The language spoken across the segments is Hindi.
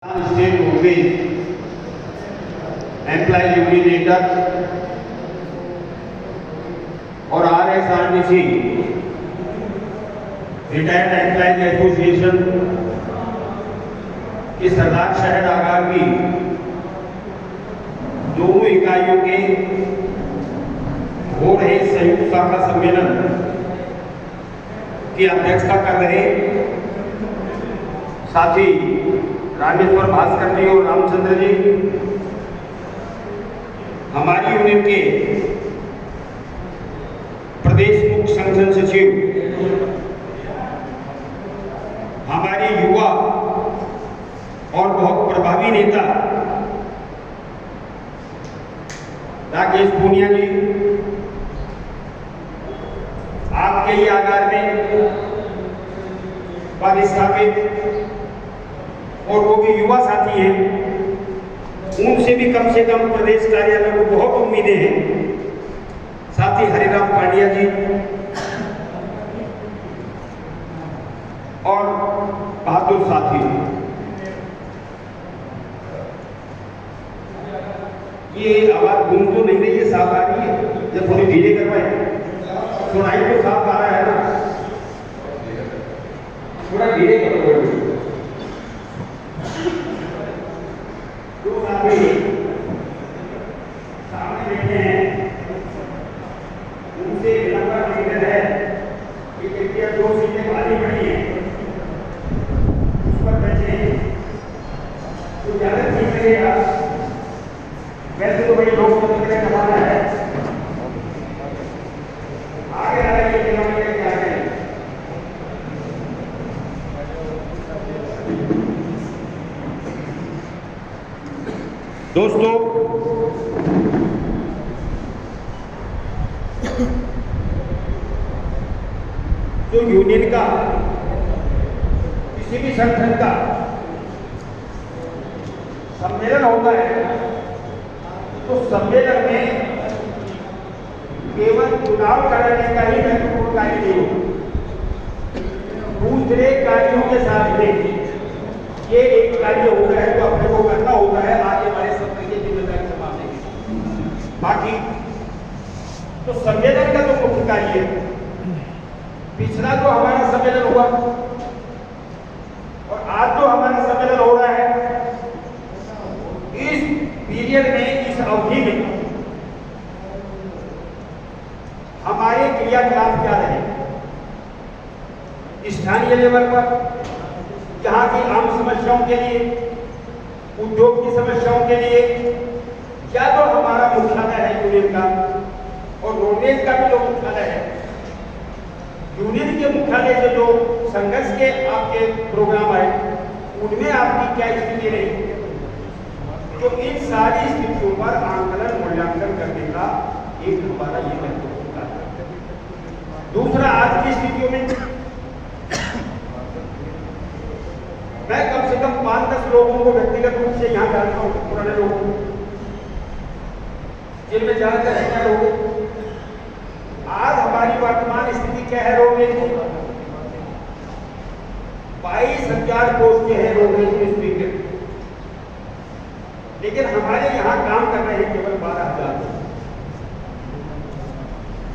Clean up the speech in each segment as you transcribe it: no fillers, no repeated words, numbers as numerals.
स्टेट रोडवेज एम्प्लॉयज यूनियन और RSRTC रिटायर्ड एम्प्लॉयज एसोसिएशन के सरदार शहर आगार की दोनों इकाइयों के हो रहे संयुक्त शाखा सम्मेलन की अध्यक्षता कर रहे साथी रामेश्वर भास्कर जी और रामचंद्र जी, हमारी यूनियन के प्रदेश मुख्य संगठन सचिव, हमारे युवा और बहुत प्रभावी नेता राकेश पूनिया जी, आपके ही आगार में पदस्थापित और वो भी युवा साथी हैं, उनसे भी कम से कम प्रदेश कार्यालय को बहुत उम्मीदें हैं। साथी हरिराम पांड्या जी और बहादुर साथी, ये आवाज गूंज तो नहीं रही है, साफ आ रही है? जब थोड़ी धीरे करवाए, सुनाई तो साफ आ रहा है ना, थोड़ा धीरे करो। सामने बैठे हैं, उनसे विनम्र निवेदन है कि कृपया जो सीटें खाली पड़ी हैं उस पर बैठे, तो ज्यादा ठीक लगेगा। वैसे तो बड़ी लोकतंत्र का जमाना है, आगे आ रही है क्या है। दोस्तों, जो यूनियन का किसी भी संगठन का सम्मेलन होता है, तो सम्मेलन में केवल चुनाव कराने का ही महत्वपूर्ण कार्य नहीं होता, दूसरे कार्यों के साथ में ये एक कार्य होता है जो अपने को करना होता है आगे हमारे सत्र की जिम्मेदारी संभालने की। बाकी तो सम्मेलन का तो मुख्य कार्य है। पिछला जो हमारा सम्मेलन हुआ और आज जो हमारा सम्मेलन हो रहा है, इस पीरियड में, इस अवधि में हमारे क्रियाकलाप क्या रहे स्थानीय लेवल पर, यहाँ की आम समस्याओं के लिए, उद्योग की समस्याओं के लिए, या जो हमारा मुख्यालय है यूनियन का और रोडवेज का भी जो मुख्यालय है, यूनियन के मुख्यालय से जो संघर्ष के आपके प्रोग्राम आए, उनमें आपकी क्या स्थिति रही, तो इन सारी स्थितियों पर आंकलन मूल्यांकन करने का एक हमारा ये महत्वपूर्ण कार्य है। दूसरा, आज की स्थितियों में मैं कम से कम 5-10 लोगों को व्यक्तिगत रूप से यहाँ जानता हूँ, पुराने लोगों को, जिनमें जानकर रहना लोग। आज हमारी वर्तमान स्थिति क्या है रोडवेज की? 22,000 पोस्ट हैं रोडवेज में स्पीकर, लेकिन हमारे यहाँ काम कर रहे हैं केवल 12,000।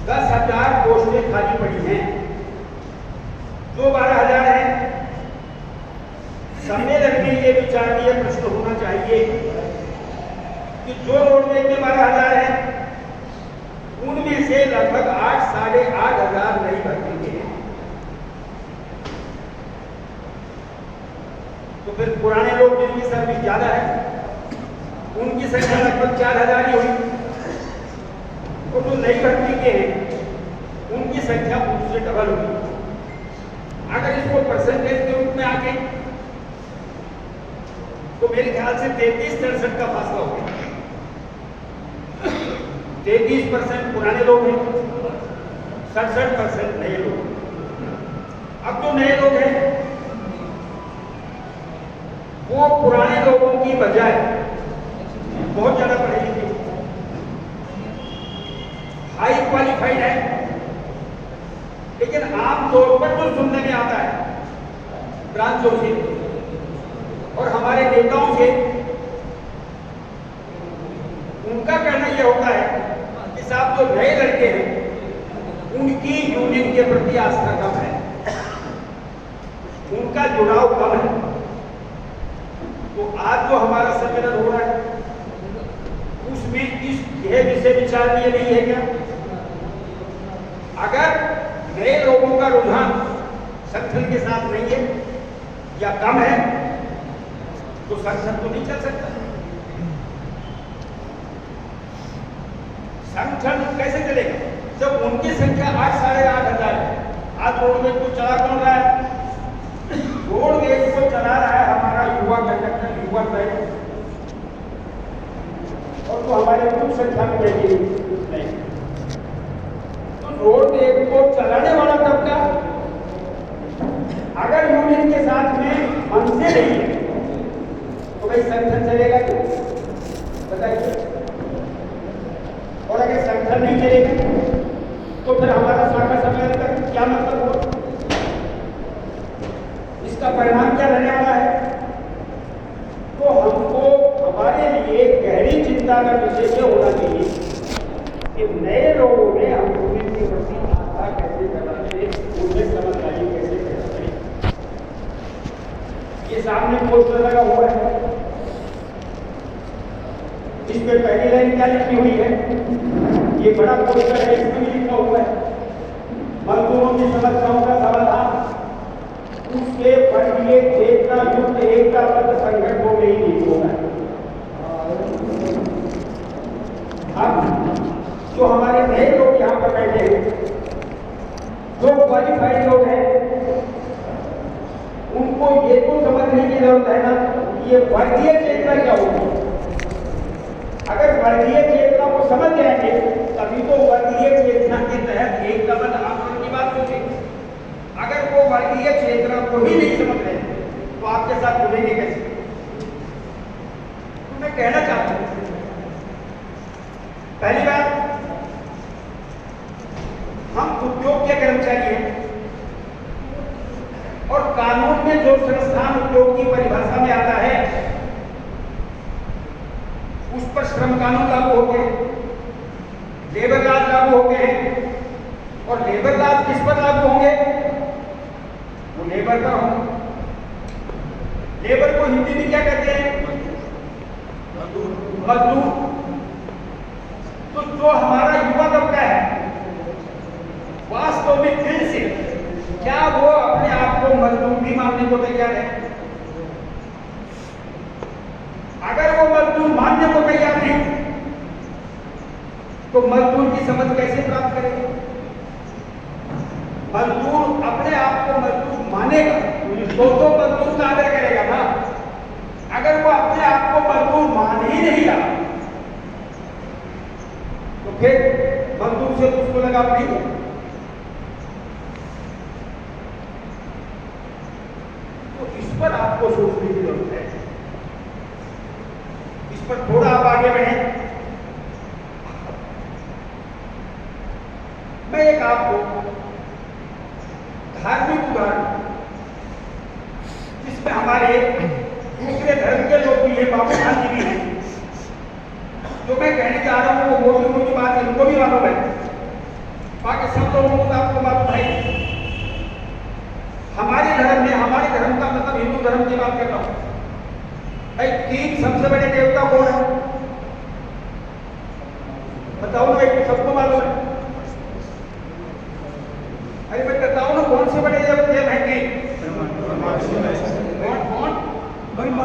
10,000 पोस्टें खाली पड़ी हैं। जो 12,000 हैं, सम्मेलन में ये विचारणीय प्रश्न होना चाहिए कि जो रोडवेज में 12,000 हैं, उनमें से लगभग 8-8,500 नई भर्ती के हैं। तो फिर पुराने लोग जिनकी सर्विस ज्यादा है, उनकी संख्या लगभग 4,000 ही हुई, और जो नई भर्ती के हैं उनकी संख्या उससे डबल हुई। अगर इसको परसेंटेज के रूप में आके, तो मेरे ख्याल से 33-63 का फासला हो गया। 33% पुराने लोग हैं, 67% नए लोग। अब जो नए लोग हैं, वो पुराने लोगों की बजाय बहुत ज्यादा पढ़े लिखे, हाई क्वालिफाइड है, लेकिन आमतौर पर जो सुनने में आता है ब्रांचों से और हमारे नेताओं से उनका कहना यह होता है कि साहब जो नए लड़के हैं उनकी यूनियन के प्रति आस्था कम है, उनका जुड़ाव कम है। तो आज जो हमारा सम्मेलन हो रहा है उसमें इस यह विषय विचार लिए नहीं है क्या? अगर नए लोगों का रुझान संगठन के साथ नहीं है या कम है तो संगठन तो नहीं चल सकता। संगठन कैसे चलेगा जब उनकी संख्या 8 साढ़े 8 हजार है? आज रोडवेज को चला कौन रहा है? रोडवेज को चला रहा है हमारा युवा कंडक्टर, युवा ड्राइवर, और तो हमारे कुछ संख्या में नहीं। तो रोडवेज को चलाने वाला तबका अगर यूनियन के साथ में मन से नहीं है तो भाई संगठन चलेगा क्यों? बताइए। और अगर संगठन नहीं चलेगा तो फिर हमारा शाखा सम्मेलन का क्या मतलब होगा? इसका परिणाम क्या रहने वाला है? तो हमको हमारे लिए गहरी चिंता का विषय यह होना चाहिए कि नए लोगों में हम यूनियन के प्रति आस्था कैसे बनाते, उनमें समझदारी कैसे करते। ये सामने पोस्टर लगा हुआ है, इसमें पहली लाइन क्या लिखी हुई है? ये बड़ा पोस्टर है, इसमें भी लिखा हुआ है मजदूरों की समस्याओं का समाधान उसके वर्गीय चेतना युक्त एकताबद्ध संगठनों में ही नहीं होगा। अब जो हमारे नए लोग यहाँ पर बैठे हैं, जो क्वालिफाइड लोग हैं, उनको ये तो समझने की जरूरत है ना ये वर्गीय चेतना क्या होगी। अगर वर्गीय चेतना को समझ जाएंगे तभी तो वर्गीय चेतना के तहत एकताबद्ध आंदोलन की बात होगी। अगर वो वर्गीय चेतना को ही नहीं समझ रहे तो आपके साथ जुड़ेंगे कैसे? तो मैं कहना चाहता हूं, पहली बात, हम उद्योग के कर्मचारी हैं और कानून में जो संस्थान उद्योग की परिभाषा में आता है उस पर श्रम कानून लागू हो गए, लेबर लॉज लागू हो गए हैं। और लेबर लॉज किस पर लागू होंगे? वो लेबर पर होंगे। लेबर को हिंदी में क्या कहते हैं? मजदूर। तो जो हमारा युवा तबका है वास्तव में दिल से क्या वो अपने आप को मजदूर भी मानने को तैयार है? अगर वो मजदूर मानने को तैयार नहीं तो मजदूर की समझ कैसे प्राप्त करेंगे? मजदूर अपने आप को मजदूर मानेगा तो मजदूर का आदर करेगा ना। अगर वो अपने आप को मजदूर मान ही नहीं रहा तो फिर मजदूर से तो उसको लगाव नहीं है। तो इस पर आपको सोचने की जरूरत है, इस पर थोड़ा आप आगे बढ़ें। मैं एक आपको धार्मिक उदाहरण जिसमें हमारे दूसरे धर्म के लोग भी हैं, बाबू गांधी भी हैं, जो मैं कहने जा रहा हूं वो मोटी मोटी बात इनको भी मालूम है, बाकी सब लोगों को आपको मालूम है। हमारे धर्म में, हमारे धर्म का मतलब हिंदू धर्म की बात कर रहा हूं, 3 सबसे बड़े देवता कौन है? बताओ ना, एक सबको मालूम है। अरे मैं बताओ ना कौन से बड़े देव हैं? कौन? ब्रह्मा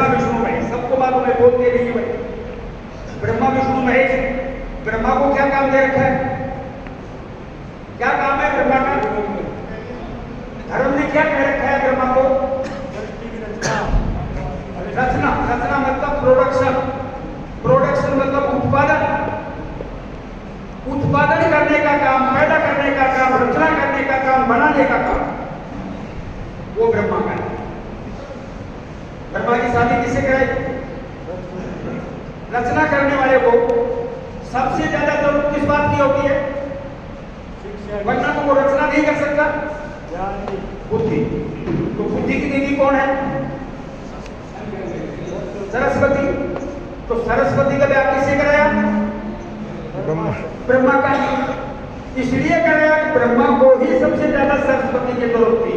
विष्णु महेश। सबको मालूम है, बोलते नहीं है भाई। ब्रह्मा विष्णु महेश। ब्रह्मा को क्या काम दे रखा है? क्या काम है ब्रह्मा का? धर्म ने क्या कह रखा है ब्रह्मा को? रचना। रचना मतलब प्रोडक्शन। प्रोडक्शन मतलब उत्पादन। उत्पादन करने का काम, पैदा करने का काम, रचना करने का काम, बनाने का काम वो ब्रह्मा का है। ब्रह्मा की शादी किससे कराई? रचना करने वाले को सबसे ज्यादा जरूरत किस बात की होती है? वरना तो वो रचना नहीं कर सकता। बुद्धि। तो बुद्धि की देवी कौन है? सरस्वती। तो सरस्वती का ब्याह किससे कराया? ब्रह्मा का। इसलिए कराया कि ब्रह्मा को ही सबसे ज्यादा सरस्वती की जरूरत थी।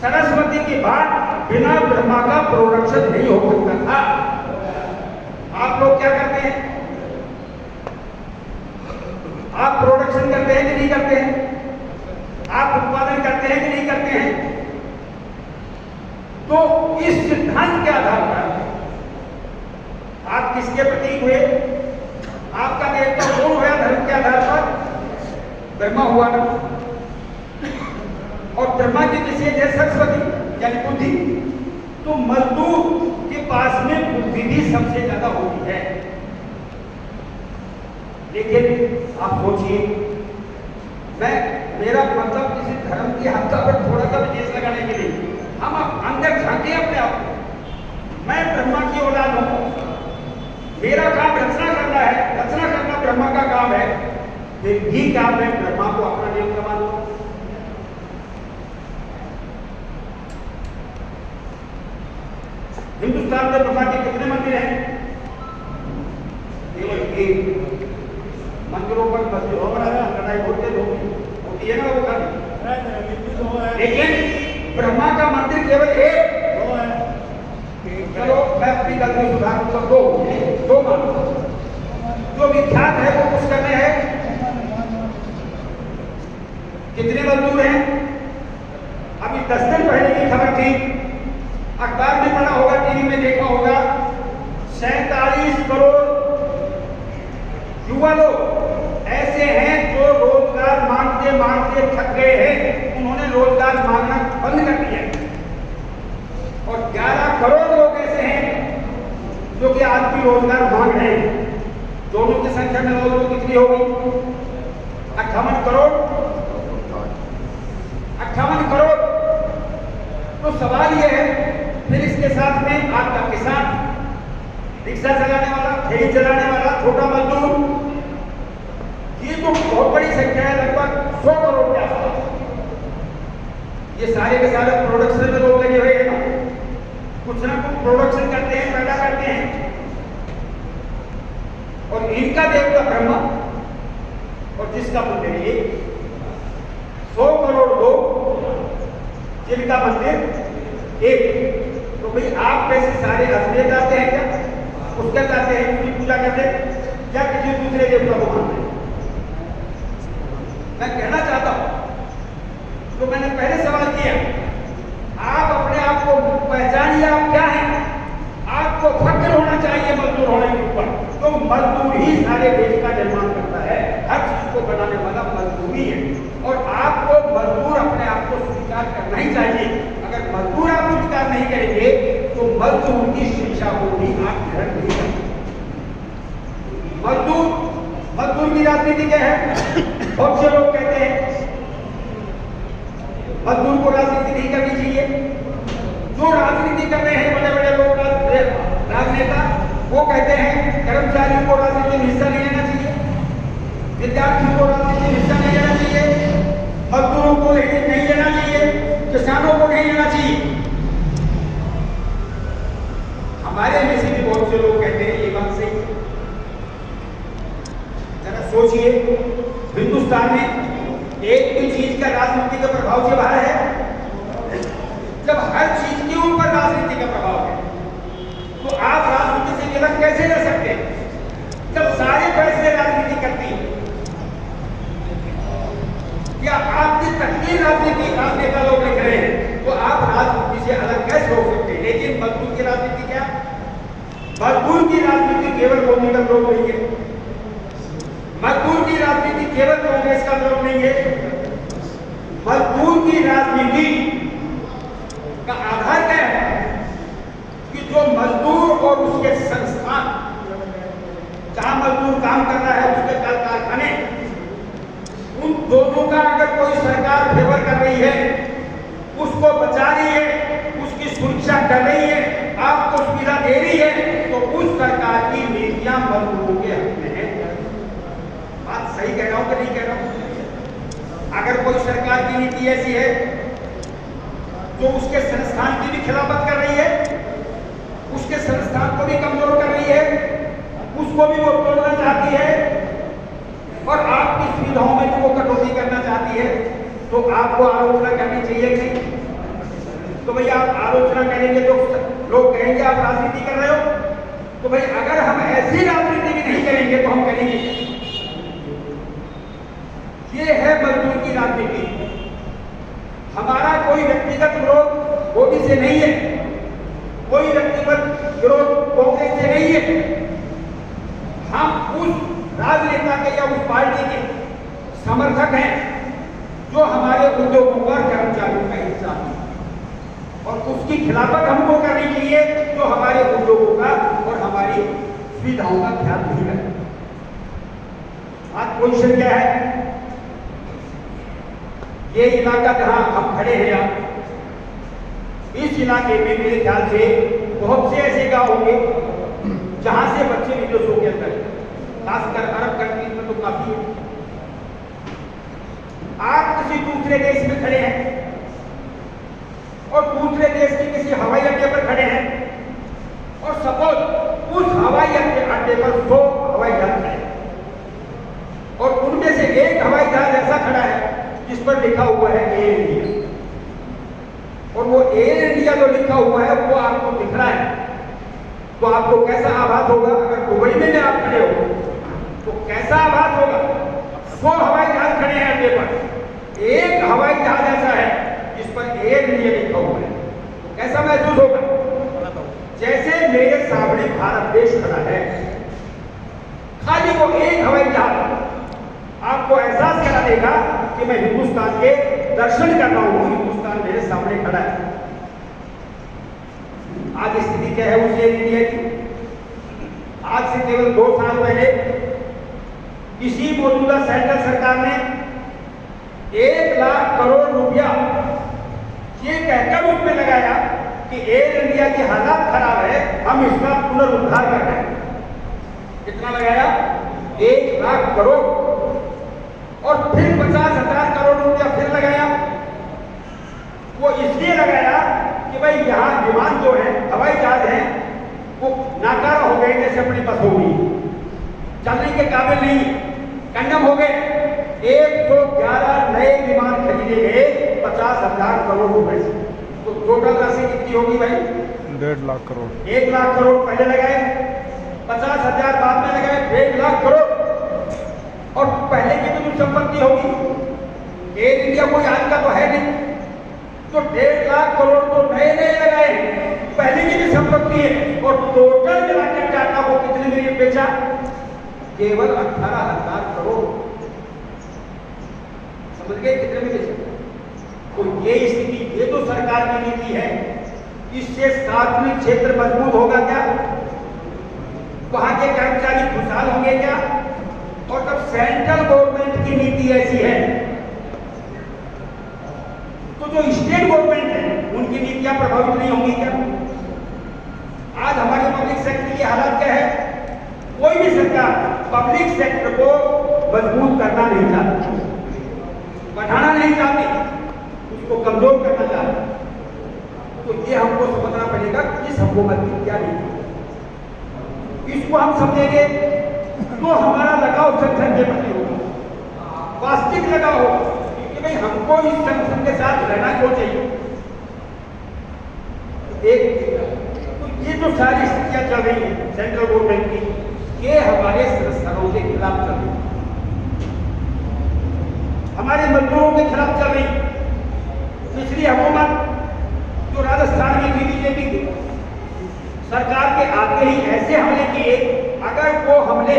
सरस्वती की बात बिना ब्रह्मा का प्रोडक्शन नहीं हो सकता था। आप लोग क्या करते हैं? आप प्रोडक्शन करते हैं कि नहीं करते हैं? आप उत्पादन करते हैं कि नहीं करते हैं? तो इस सिद्धांत के आधार पर आप किसके प्रतीक हुए? आपका देवता कौन हुआ? धर्म के आधार पर ब्रह्मा हुआ। और ब्रह्मा की विशेष है सरस्वती यानी बुद्धि। तो मजदूर के पास में बुद्धि भी सबसे ज्यादा होती है। लेकिन आप सोचिए, मेरा मतलब किसी धर्म की हत्या पर थोड़ा सा विदेश लगाने के लिए, हम अंदर झांके अपने आप को। मैं ब्रह्मा की औलाद हूं, मेरा काम रचना करना है, रचना करना ब्रह्मा का काम है। फिर भी क्या मैं ब्रह्मा को अपना देवता मानूं? हिंदुस्तान में ब्रह्मा के कितने मंदिर हैं? केवल एक। मंदिरों पर मस्जिदों पर लड़ाई होती है ना वो कर। लेकिन ब्रह्मा का मंदिर केवल एक। चलो मैं अपनी गलती सुधारूं तो दो मानो। जो विख्यात है वो कुछ करने हैं। कितने मजदूर हैं? अभी 10 दिन पहले की खबर थी, अखबार में पढ़ा होगा, टीवी में देखा होगा, 47 करोड़ युवा लोग ऐसे हैं जो रोजगार मांगते मांगते थक गए हैं। उन्होंने रोजगार मांगना बंद कर दिया। और 11 करोड़ लोग ऐसे हैं जो कि आज भी रोजगार मांग रहे हैं। दोनों की संख्या में लोग कितनी होगी? 58 करोड़। 58 करोड़। तो सवाल यह है, फिर इसके साथ में आपका किसान, रिक्शा चलाने वाला, ठेली चलाने वाला, छोटा मजदूर, ये तो बहुत बड़ी संख्या है, लगभग 100 करोड़ के आसपास। ये सारे के सारे प्रोडक्शन में लोग लगे हुए हैं ना, कुछ ना कुछ प्रोडक्शन करते हैं, पैदा करते हैं। और इनका देवता ब्रह्मा और जिसका मंदिर ये 100 करोड़ लोग जिनका मंदिर एक। तो भाई आप कैसे सारे अजमेर जाते हैं क्या? उसका जाते हैं, उसकी पूजा करते हैं या किसी दूसरे देवता को मानते हैं? मैं कहना चाहता हूं, तो मैंने पहले सवाल किया, आप अपने आप को पहचानिए, आप क्या हैं? आपको फक्र होना चाहिए मजदूर होने के ऊपर। तो मजदूर ही सारे देश का निर्माण करता है, हर चीज को बनाने वाला मजदूर ही है। और आपको मजदूर अपने आप को स्वीकार करना ही चाहिए। अगर मजदूर आप स्वीकार नहीं करेंगे तो मजदूर की शिक्षा को भी आप ग्रहण नहीं करेंगे। मजदूर की राजनीति क्या है? बहुत से लोग कहते हैं मजदूर को राजनीति नहीं करनी चाहिए। जो राजनीति कर रहे हैं बड़े बड़े लोग, राजनेता, वो कहते हैं कर्मचारियों को राजनीति में हिस्सा नहीं लेना चाहिए, विद्यार्थियों को राजनीति में हिस्सा नहीं लेना चाहिए, मजदूरों को नहीं लेना चाहिए, किसानों को नहीं लेना चाहिए। हमारे में से भी बहुत से लोग कहते हैं ये बात सही है। जरा सोचिए, हिंदुस्तान में एक भी चीज का राजनीति के प्रभाव से बाहर है। जब हर चीज के ऊपर राजनीति का प्रभाव है तो आप राजनीति से अलग कैसे रह सकते हैं? जब सारे फैसले राजनीति करती है, या आपकी तकदीर राजनीति राजनेता लोग लिख रहे हैं, तो आप राजनीति से अलग कैसे हो सकते हैं? लेकिन मजदूर की राजनीति क्या? मजदूर की राजनीति केवल मोदी का लोग नहीं है, मजदूर की राजनीति केवल कांग्रेस का लोग नहीं है। मजदूर की राजनीति का आधार क्या है? कि जो मजदूर और उसके संस्थान, जहां मजदूर काम कर रहा है, उसके कारखाने, उन दोनों का अगर कोई सरकार फेवर कर रही है, उसको बचा रही है, उसकी सुरक्षा कर रही है, आपको सुविधा दे रही है, तो उस सरकार की नीतियां मजदूरों के हक में है। बात सही कह रहा हूं कि नहीं कह रहा हूं? अगर कोई सरकार की नीति ऐसी है जो उसके संस्थान की भी खिलाफत कर रही है, उसके संस्थान संविधान को भी कमजोर कर रही है, उसको भी वो तोड़ना चाहती है और आपकी सुविधाओं में जो वो कटौती करना चाहती है, तो आपको आलोचना करनी चाहिए कि नहीं? तो भैया आप आलोचना करेंगे तो लोग कहेंगे आप राजनीति कर रहे हो। तो भाई अगर हम ऐसी राजनीति भी नहीं करेंगे तो हम करेंगे क्या? ये है मजदूर की राजनीति। हमारा कोई व्यक्तिगत विरोध मोदी से नहीं है, कोई व्यक्तिगत विरोध कांग्रेस से नहीं है। हम उस राजनेता के या उस पार्टी के समर्थक हैं जो हमारे उद्योगों का कर्मचारियों का हिस्सा है, और उसकी खिलाफत हमको करनी चाहिए जो हमारे उद्योगों का और हमारी सुविधाओं का ख्याल नहीं रखते। आज पोजीशन क्या है? ये इलाका जहां हम खड़े हैं आप, इस इलाके में मेरे ख्याल से बहुत से ऐसे गांव होंगे जहां से बच्चे विदेशों के अंदर, खासकर अरब कंट्रीज में तो काफी है। आप किसी दूसरे देश में खड़े हैं और दूसरे देश के किसी हवाई अड्डे पर खड़े हैं, और सपोज उस हवाई अड्डे पर 100 हवाई जहाज खड़े हैं, और उनमें से एक हवाई जहाज ऐसा खड़ा है जिस पर लिखा हुआ है एयर इंडिया, और वो एयर इंडिया जो लिखा हुआ है वो आपको दिख रहा है, तो आपको कैसा आभास होगा? अगर दुबई में आप खड़े हो तो कैसा आभास होगा? 100 हवाई जहाज खड़े हैं अड्डे पर, एक हवाई जहाज ऐसा है जिस पर एयर इंडिया लिखा हुआ है, तो कैसा महसूस होगा? जैसे मेरे सामने भारत देश खड़ा है, खाली वो एक हवाई जहाज आपको एहसास करा देगा कि मैं हिंदुस्तान के दर्शन कर रहा हूं, हिंदुस्तान मेरे सामने खड़ा है। आज स्थिति क्या है उस एयर इंडिया की? आज से केवल 2 साल पहले इसी मौजूदा सेंट्रल सरकार ने 1 लाख करोड़ रुपया ये कहकर उसमें लगाया कि एयर इंडिया की हालात खराब है, हम इसका पुनरुद्धार कर रहे हैं। कितना लगाया? 1 लाख करोड़, और फिर 50,000 करोड़ रुपया फिर लगाया। वो इसलिए लगाया कि भाई यहाँ विमान जो है, हवाई जहाज है, वो नाकारा हो गए, जैसे अपनी बस हो गई, चलने के काबिल नहीं, कंडम हो गए। 111 नए विमान खरीदे गए 50,000 करोड़ रुपए से। तो टोटल राशि कितनी होगी भाई? 1.5 लाख करोड़। 1 लाख करोड़ पहले लगाए, 50,000 बाद में लगाए, 1.5 लाख करोड़। और पहले की तो संपत्ति होगी, एयर इंडिया कोई आज का तो है नहीं, तो 1.5 लाख करोड़ तो नए नए लगाए, पहले की भी संपत्ति है, और टोटल मिलाकर टाटा को कितने में बेचा? केवल 18,000 करोड़। समझ गए कितने में बेचा? तो ये स्थिति, ये तो सरकार की नीति है। इससे सार्वजनिक क्षेत्र मजबूत होगा क्या? वहां के कर्मचारी खुशहाल होंगे क्या? और जब सेंट्रल गवर्नमेंट की नीति ऐसी है तो जो स्टेट गवर्नमेंट है उनकी नीतियां प्रभावित नहीं होंगी क्या? आज हमारे पब्लिक सेक्टर की हालत क्या है? कोई भी सरकार पब्लिक सेक्टर को मजबूत करना नहीं चाहती, बढ़ाना नहीं चाहती, उसको कमजोर करना चाहती। तो ये हमको समझना पड़ेगा कि इस हुकूमत की क्या नीति। इसको हम समझेंगे तो हमारा लगाव संगठन के प्रति होगा, वास्तविक लगाव होगा कि भाई हमको इस संगठन के साथ रहना क्यों चाहिए। तो ये जो सारी स्थितियां चल रही है सेंट्रल गवर्नमेंट की, ये हमारे संस्थानों के खिलाफ चल रही है, हमारे मजदूरों के खिलाफ चल रही है। पिछली हुकूमत जो राजस्थान में थी बीजेपी की, सरकार के आते ही ऐसे हमले किए, अगर वो हमले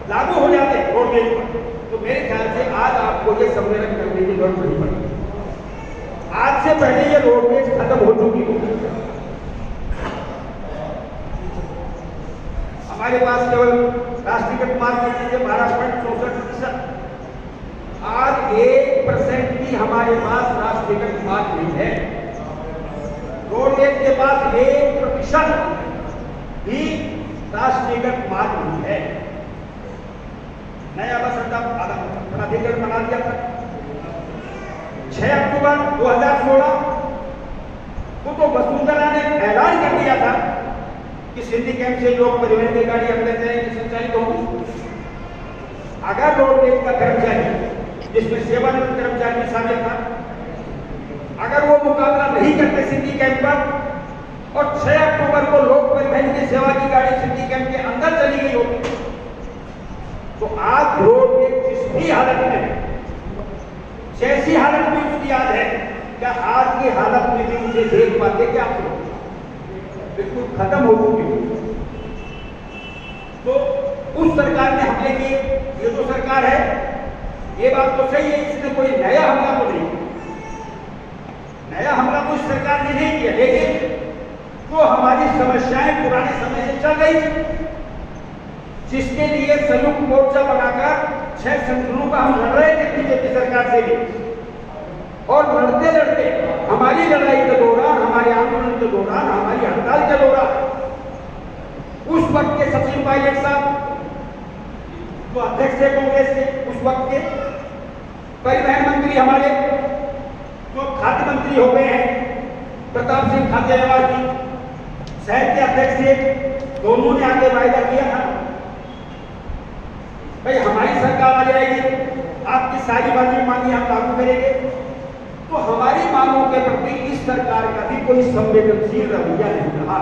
लागू हो जाते रोडवेज पर तो मेरे ख्याल से आज आपको ये सम्मेलन करने की जरूरत नहीं पड़ती। आज से पहले ये रोडवेज खत्म हो चुकी होगी। हमारे पास केवल राष्ट्रीयकृत मार्ग की चीजें 12.64%, आज 1% भी हमारे पास राष्ट्रीयकृत मार्ग नहीं है। रोडवेज के पास 1% भी राष्ट्रीयकृत मार्ग नहीं है। नया बस अड्डा प्राधिकरण बना दिया था 6 अक्टूबर 2016 को, तो वसुंधरा ने ऐलान कर दिया था कि सिंधी कैंप से लोग परिवहन की गाड़ी अंदर जाएंगे संचालित होगी। अगर रोडवेज का कर्मचारी जिसमें सेवानिवृत्त कर्मचारी शामिल था, अगर वो मुकाबला नहीं करते सिंधी कैंप पर और 6 अक्टूबर को लोक परिवहन की सेवा की गाड़ी सिंधी कैंप के अंदर चली गई होती, तो आज रोडवेज जिस भी हालत में है, जैसी हालत में उसकी याद है, क्या आज की हालत में भी मुझे देख पाते क्या आप लोग? बिल्कुल खत्म हो चुकी। तो उस सरकार ने हमले किए, ये तो सरकार है, ये बात तो सही है, इसने कोई नया हमला तो नहीं किया, नया हमला तो इस सरकार ने नहीं किया, लेकिन तो हमारी समस्याएं पुराने समय से चल रही थी, जिसके लिए संयुक्त मोर्चा बनाकर 6 संगठनों का हम लड़ रहे थे बीजेपी सरकार से भी, और लड़ते लड़ते हमारी लड़ाई के दौरान, हमारे आंदोलन के दौरान, हमारी हड़ताल के दौरान उस वक्त के सचिन पायलट साहब जो अध्यक्ष थे कांग्रेस के, उस वक्त के परिवहन मंत्री हमारे जो खाद्य मंत्री हो गए हैं प्रताप सिंह खाचरियावास जी, शहर के अध्यक्ष थे, दोनों ने आगे वायदा किया था भाई हमारी सरकार आ जाएगी, आपकी सारी बातें मांगी हम लागू करेंगे। तो हमारी मांगों के प्रति इस सरकार का भी कोई संवेदनशील रवैया नहीं रहा।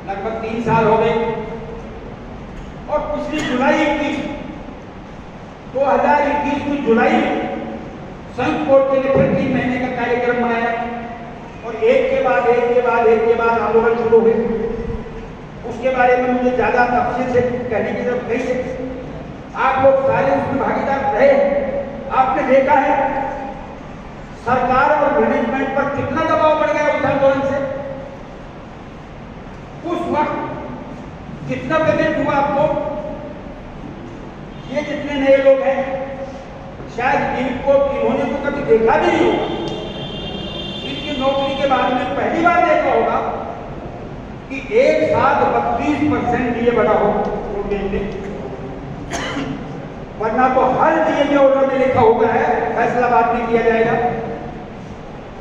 लगभग 3 साल हो गए और पिछली जुलाई 2021 की जुलाई में संयुक्त मोर्चे ने फिर 3 महीने का कार्यक्रम बनाया और एक के बाद आंदोलन शुरू हुए। उसके बारे में मुझे ज्यादा तफसील से कहने की जरूरत नहीं है, आप लोग सारे उसमें भागीदार रहे, आपने देखा है सरकार और मैनेजमेंट पर कितना दबाव बढ़ गया उस आंदोलन से। उस वक्त कितना पेमेंट हुआ आपको, ये जितने नए लोग हैं शायद इन्होंने तो कभी देखा भी नहीं होगा, इनकी नौकरी के बारे में पहली बार देखा होगा कि एक साथ 32% डीए बढ़ा हो रोडवेज में, वरना तो हर डीए में ऑर्डर में लिखा होगा है फैसला बाद में किया जाएगा,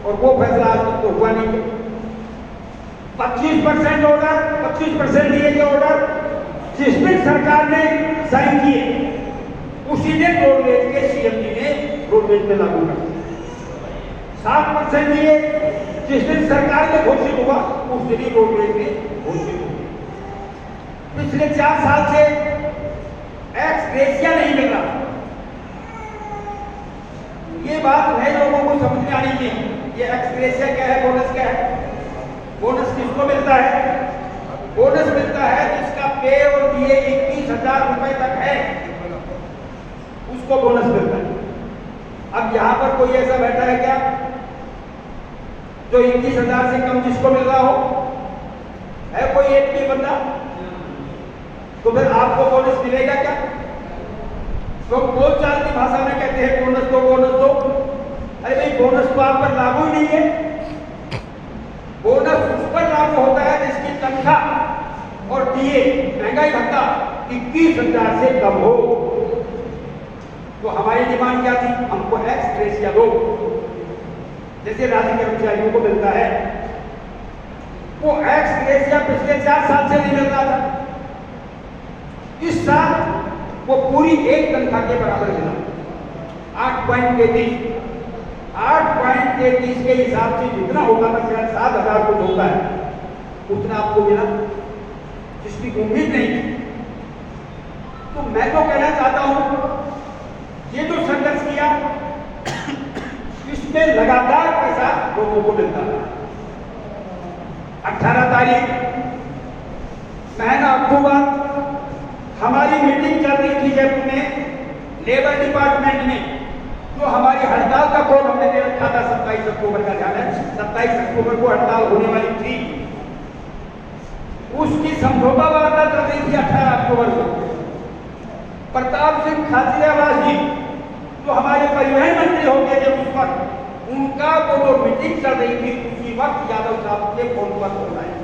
और वो फैसला आज तक तो हुआ नहीं है। 25% ऑर्डर, 25% डीए के ऑर्डर जिस दिन सरकार ने साइन किए उसी दिन रोडवेज के सीएम जी ने रोडवेज में लागू कर दिया। 7% डीए जिस दिन सरकार में घोषित हुआ उस दिन ही रोडवेज में घोषित हुआ। पिछले 4 साल से एक्स ग्रेशिया नहीं मिल रहा। ये बात नए लोगों को समझ में आनी चाहिए। ये एक्स ग्रेशिया क्या है, बोनस क्या है? बोनस किसको मिलता है? बोनस मिलता है जिसका पे और डीए 21,000 रुपए तक है, उसको बोनस मिलता है। अब यहां पर कोई ऐसा बैठा है क्या जो 21,000 से कम जिसको मिल रहा हो? है कोई एक भी बंदा? तो फिर आपको बोनस मिलेगा क्या? तो बोलचाल की भाषा में कहते हैं बोनस दो, बोनस दो। अरे भाई बोनस तो आप पर लागू ही नहीं है। बोनस उस पर लागू होता है जिसकी तनख्वाह और डीए महंगाई भत्ता 21,000 से कम हो। तो हमारी डिमांड क्या थी? हमको एक्स ग्रेशिया दो, जैसे राज्य कर्मचारियों को मिलता है। वो एक्स ग्रेशिया पिछले 4 साल से नहीं मिल रहा था। इस साल वो पूरी एक तनख्वाह के बराबर मिला, 8.33। 8.33 के हिसाब से जितना होता था, शायद 7,000 कुछ होता है, उतना आपको मिला, जिसकी उम्मीद नहीं थी। तो मैं तो कहना चाहता हूं ये जो संघर्ष किया इसमें लगातार पैसा लोगों को मिलता था। 18 तारीख महीना अक्टूबर हमारी मीटिंग चल रही थी जयपुर में लेबर डिपार्टमेंट में, जो हमारी हड़ताल का कोड हमने दे रखा था 27 अक्टूबर का, ध्यान है 27 अक्टूबर को हड़ताल होने वाली थी। उसकी समझौता वार्ता चल रही थी 18 अक्टूबर को। प्रताप सिंह खाचरियावास जी जो हमारे परिवहन मंत्री हो गए थे उस वक्त, उनका वो जो मीटिंग चल रही थी उसी वक्त यादव साहब के फोन पर फोन आया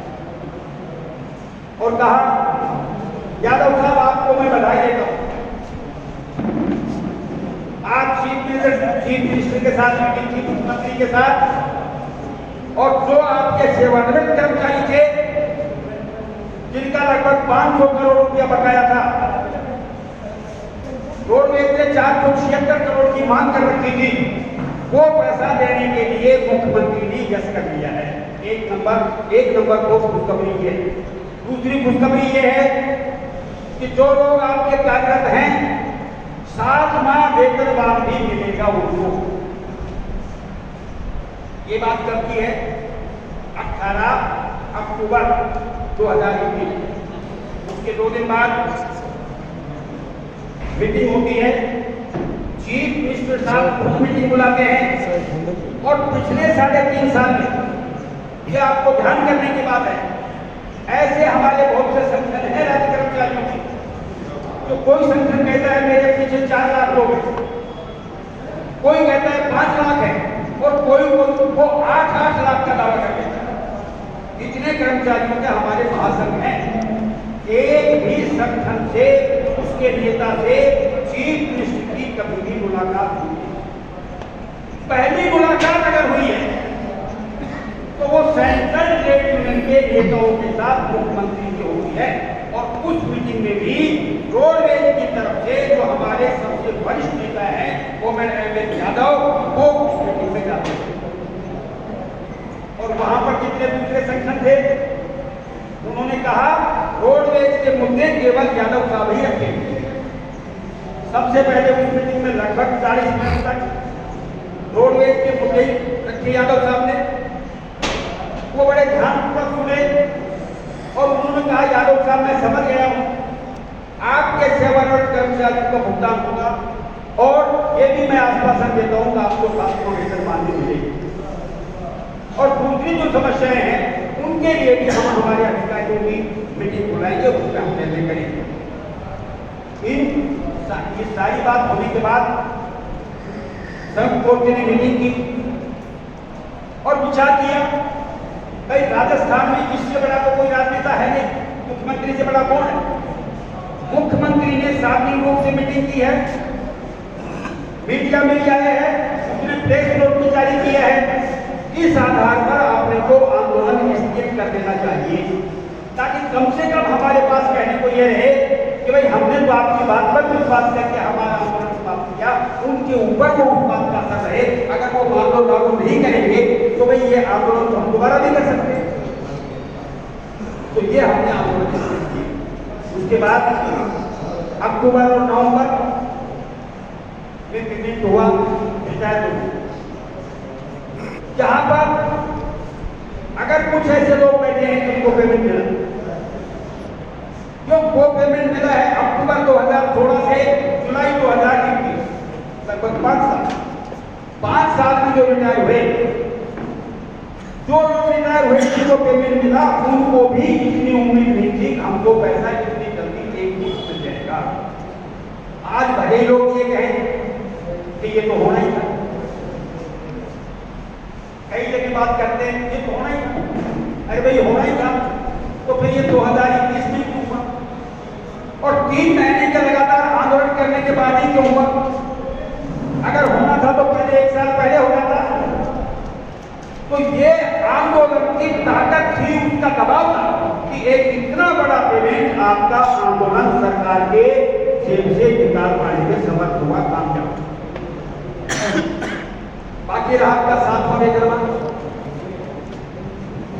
और कहा यादव साहब आपको मैं बधाई देता हूं, आप चीफ मिनिस्टर के साथ मीटिंग की, मुख्यमंत्री के साथ और जो आपके सेवानिवृत्त कर्मचारी थे जिनका लगभग 500 करोड़ रुपया बकाया था, रोडवेज ने 476 करोड़ की मांग कर रखी थी, वो पैसा देने के लिए मुख्यमंत्री ने यस कर लिया है। एक नंबर को खुशखबरी ये। दूसरी खुशखबरी ये है कि जो लोग आपके कार्यरत हैं 7 माह वेतनमान भी मिलेगा उनको। ये बात करती है 18 अक्टूबर 2021। उसके 2 दिन बाद मीटिंग होती है, चीफ मिनिस्टर साहब मीटिंग बुलाते हैं और पिछले 3.5 साल में, ये आपको ध्यान करने की बात है, ऐसे हमारे बहुत से संगठन हैं राज्य कर्मचारियों के, तो कोई संगठन कहता है मेरे पीछे 4 लाख लोग हैं, कोई कहता है 5 लाख है और कोई वो 8 लाख का दावा कर देता है। इतने कर्मचारियों के हमारे महासंघ हैं, एक भी संगठन से उसके नेता से चीफ मिनिस्टर की कभी भी मुलाकात हुई है। पहली मुलाकात अगर हुई है तो वो सेंट्रल ट्रेड यूनियन के नेताओं के साथ मुख्यमंत्री की होती है और उस मीटिंग में भी रोडवेज की तरफ से जो हमारे सबसे वरिष्ठ नेता हैं ओमर अहमद यादव, वो उस मीटिंग में जाते हैं। और वहां पर जितने दूसरे संगठन थे उन्होंने कहा रोडवेज के मुद्दे केवल यादव साहब ही रखेंगे। सबसे पहले उस मीटिंग में लगभग 40 मिनट तक रोडवेज के मुद्दे रखे यादव साहब ने। वो बड़े ध्यानपूर्वक सुने और उन्होंने कहा यादव साहब मैं समझ गया हूं, आपके सेवानिवृत्त कर्मचारियों का भुगतान होगा और ये भी मैं आश्वासन देता हूं कि आपको 700 वेतनमान मिलेगी। और दूसरी जो समस्याएं हैं उनके लिए भी हम हमारे अधिकारियों की मीटिंग बुलाएंगे, उस पर हम निर्णय करेंगे। ये सारी बात होने के बाद संघ कोर्ट ने मीटिंग की और विचार किया, भाई राजस्थान में इससे बड़ा तो कोई राजनेता है नहीं, मुख्यमंत्री से बड़ा कौन है। मुख्यमंत्री ने सार्वजनिक रूप से मीटिंग की है, मीडिया में भी आए हैं, उसने प्रेस नोट भी जारी किया है। इस आधार पर अपने को आंदोलन स्थगित कर देना चाहिए ताकि कम से कम हमारे पास कहने को यह रहे कि भाई हमने तो आपकी बात पर विश्वास करके हमारा आंदोलन समाप्त किया, उनके ऊपर वो उस बात का असर रहे। अगर वो आंदोलन लागू नहीं करेंगे तो भाई ये आंदोलन तो हम दोबारा नहीं कर सकते। तो ये हमने आंदोलन स्थगित किया। उसके बाद अक्टूबर और नवंबर में पेमेंट हुआ, रिटायर हुआ। जहां पर अगर कुछ ऐसे लोग बैठे हैं जिनको पेमेंट मिला, जो वो पेमेंट मिला है अक्टूबर 2016 से जुलाई 2021, लगभग 5 साल में जो रिटायर हुए, जो लोग रिटायर हुए जिनको पेमेंट मिला, उनको भी इतनी उम्मीद नहीं थी हमको पैसा इतनी जल्दी एक मुश्त मिल जाएगा। आज भले लोग ये कहें कि ये तो होना ही था, कई जगह बात करते हैं ये तो होना ही था, अरे भाई होना ही था तो फिर ये 2021 में क्यों हुआ और 3 महीने का लगातार आंदोलन करने के बाद ही क्यों हुआ। अगर होना था तो पहले 1 साल पहले हो जाता। तो ये आंदोलन की ताकत थी, उसका दबाव था कि एक इतना बड़ा पेमेंट आपका आंदोलन सरकार के जेब से निकाल पाने में समर्थ हुआ, कामयाब। बाकी रहा आपका 7वां वेतनमान।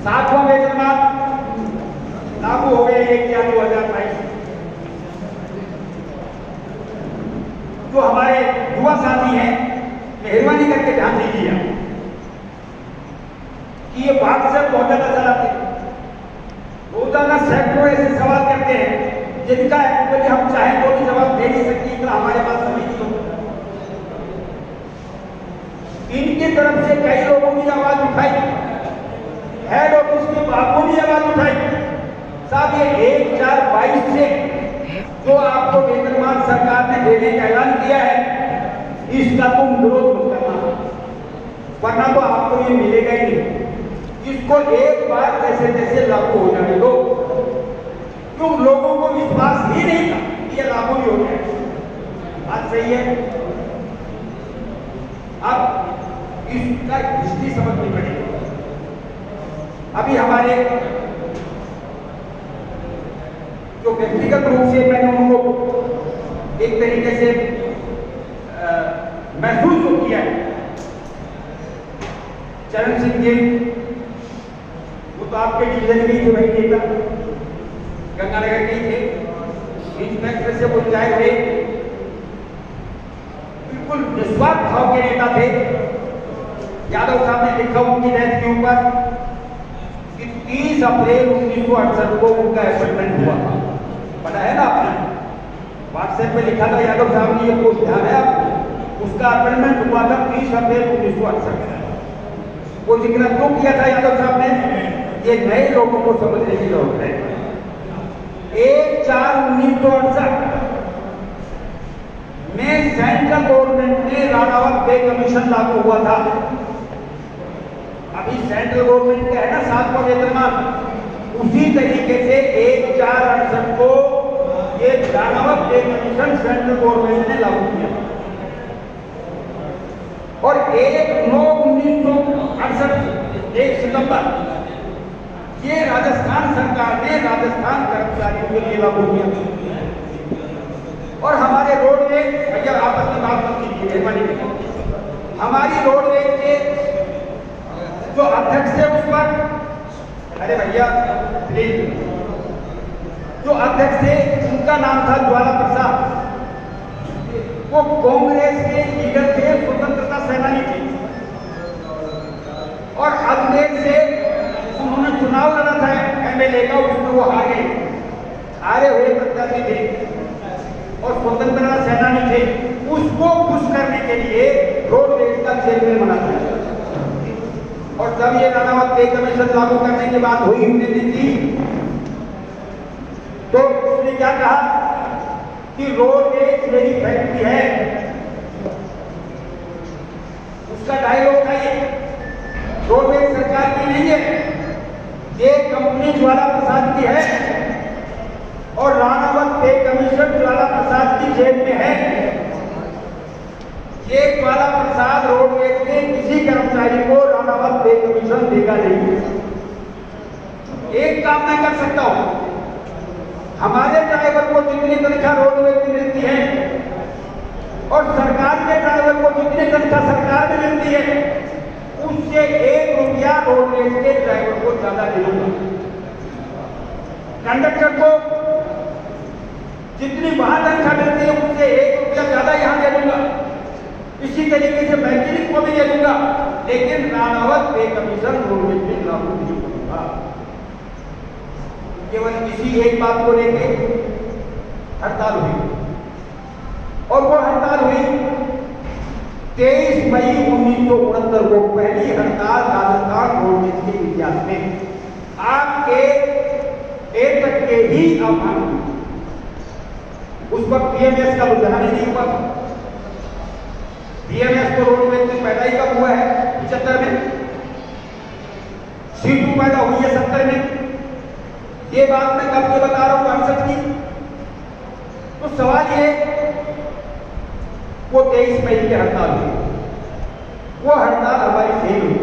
7वां वेतनमान लागू हो गए 1 जनवरी 2022। जो हमारे युवा साथी हैं मेहरबानी करके ध्यान दीजिए कि ये बात से बहुत ज्यादा चलाते हैं, रोजाना सैकड़ों ऐसे सवाल करते हैं जिनका एक्चुअली हम चाहें तो भी जवाब दे नहीं सकते, इतना हमारे पास समय नहीं होता। इनकी तरफ से कई लोगों की आवाज उठाई, हेड ऑफिस के बाबू ने आवाज उठाई, साहब ये 1/4/22 से जो आपको वेतनमान सरकार ने देने का ऐलान किया है इसका तुम विरोध मत करना, वरना तो आपको ये मिलेगा ही नहीं। इसको एक बार जैसे तैसे लागू हो जाने दो, क्यों लोगों को विश्वास ही नहीं था कि ये लागू नहीं हो गया। बात सही है। अब इसका हिस्ट्री समझनी पड़ेगी। अभी हमारे जो व्यक्तिगत रूप से मैंने उनको एक तरीके से महसूस तो किया है, चरण सिंह जी वो तो आपके डिवीजन में ही वही नेता गंगानगर के थे, इंस्पेक्टर से वो रिटायर हुए, बिल्कुल निस्वार्थ भाव के नेता थे। यादव साहब ने लिखा उनकी डेथ के ऊपर कि 30 अप्रैल 1968 को उनका अपॉइंटमेंट हुआ था। पता है ना आपने, व्हाट्सएप पे लिखा था यादव साहब ने, ये पोस्ट ध्यान है आप, उसका अपॉइंटमेंट हुआ था 30 अप्रैल 1968। वो जिक्र क्यों किया था यादव साहब ने, ये नए लोगों को समझने की जरूरत है। 1/4/1968 में सेंट्रल गवर्नमेंट ने राणावत पे कमीशन लागू हुआ था। अभी सेंट्रल गवर्नमेंट का है ना 7वां वेतनमान, उसी तरीके से 1/4/68 को ये राणावत पे कमीशन सेंट्रल गवर्नमेंट ने लागू किया और 1/9/1968 1 सितंबर ये राजस्थान सरकार ने राजस्थान कर्मचारियों के लिए लागू किया। और हमारे रोडवेज, भैया आपस में बात मत कीजिए मेहरबानी, हमारी रोडवेज के जो अध्यक्ष थे उस पर, अरे भैया प्लीज, जो अध्यक्ष थे उनका नाम था ज्वाला प्रसाद, वो कांग्रेस के लीडर थे, स्वतंत्रता सेनानी थे और अजमेर से उन्होंने चुनाव लड़ा था एमएलए का, उसमें वो हारे हुए प्रत्याशी थे और स्वतंत्रता सेनानी थे। उसको खुश करने के लिए रोडवेज का चेयरमैन बना था और जब ये राणावत पे कमीशन लागू करने की बात हुई थी तो उसने क्या कहा कि रोडवेज मेरी फैक्ट्री है। उसका डायलॉग था ये, रोडवेज सरकार की नहीं है, ये कंपनी ज्वाला प्रसाद की है और राणावत पे कमीशन ज्वाला प्रसाद की जेब में है। ये ज्वाला प्रसाद रोडवेज के किसी कर्मचारी को राणावत पे कमीशन देगा नहीं। एक काम मैं कर सकता हूं, हमारे ड्राइवर को जितनी तनख्वाह रोडवेज में मिलती है और सरकार के ड्राइवर को जितनी तनख्वाह सरकार में मिलती है, उससे 1 रुपया रोडवेज के ड्राइवर को ज्यादा दे दूंगा। कंडक्टर को जितनी वहां तनख्वाह मिलती है उससे 1 रुपया ज्यादा यहां दे दूंगा। इसी तरीके से मैकेनिक को भी दे दूंगा, लेकिन राणावत पे कमीशन रोडवेज में लागू नहीं होगा। केवल इसी एक बात को लेकर हड़ताल हुई और वो हड़ताल हुई 23 मई 1969 को, पहली हड़ताल राजस्थान रोडवेज के इतिहास में आपके तक के ही आह्वान हुई। उस वक्त पीएमएस का रुझान नहीं हुआ। पीएमएस तो रोडवेज में पैदा ही कब हुआ है, 75 में, C2 पैदा हुई है 70 में। ये बात मैं कब के बता रहा हूं 68 की। तो सवाल ये, वो 23 मई की हड़ताल हुई, वो हड़ताल हमारी फेल हुई,